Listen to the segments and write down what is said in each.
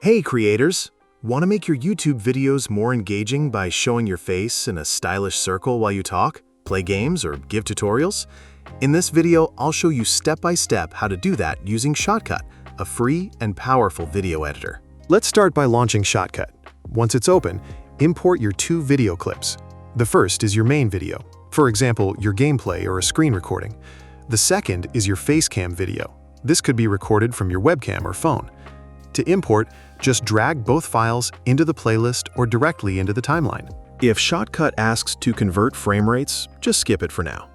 Hey creators! Want to make your YouTube videos more engaging by showing your face in a stylish circle while you talk, play games, or give tutorials? In this video, I'll show you step-by-step how to do that using Shotcut, a free and powerful video editor. Let's start by launching Shotcut. Once it's open, import your two video clips. The first is your main video, for example, your gameplay or a screen recording. The second is your Facecam video. This could be recorded from your webcam or phone. To import, just drag both files into the playlist or directly into the timeline. If Shotcut asks to convert frame rates, just skip it for now.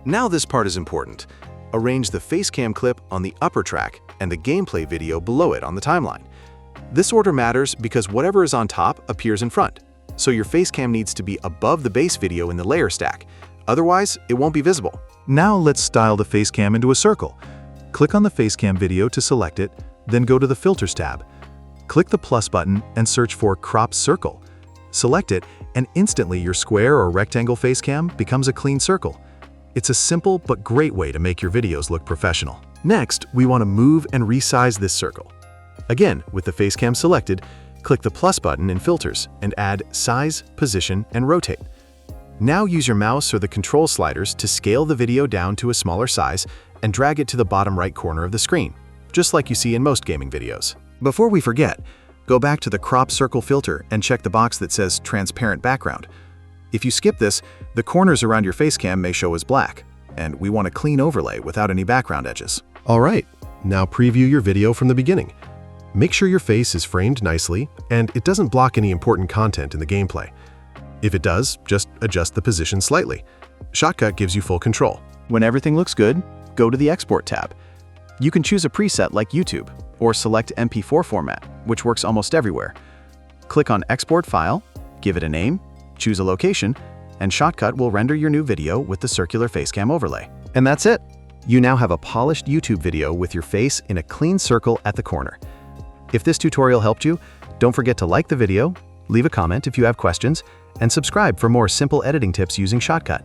Now this part is important. Arrange the Facecam clip on the upper track and the gameplay video below it on the timeline. This order matters because whatever is on top appears in front, so your Facecam needs to be above the base video in the layer stack. Otherwise, it won't be visible. Now let's style the Facecam into a circle. Click on the Facecam video to select it, then go to the Filters tab. Click the plus button and search for Crop Circle. Select it, and instantly your square or rectangle Facecam becomes a clean circle. It's a simple but great way to make your videos look professional. Next, we want to move and resize this circle. Again, with the Facecam selected, click the plus button in Filters and add Size, Position, and Rotate. Now use your mouse or the control sliders to scale the video down to a smaller size and drag it to the bottom right corner of the screen, just like you see in most gaming videos. Before we forget, go back to the Crop Circle filter and check the box that says Transparent Background. If you skip this, the corners around your Facecam may show as black, and we want a clean overlay without any background edges. All right, now preview your video from the beginning. Make sure your face is framed nicely and it doesn't block any important content in the gameplay. If it does, just adjust the position slightly. Shotcut gives you full control. When everything looks good, go to the Export tab. You can choose a preset like YouTube, or select MP4 format, which works almost everywhere. Click on Export File, give it a name, choose a location, and Shotcut will render your new video with the circular Facecam overlay. And that's it! You now have a polished YouTube video with your face in a clean circle at the corner. If this tutorial helped you, don't forget to like the video, leave a comment if you have questions, and subscribe for more simple editing tips using Shotcut.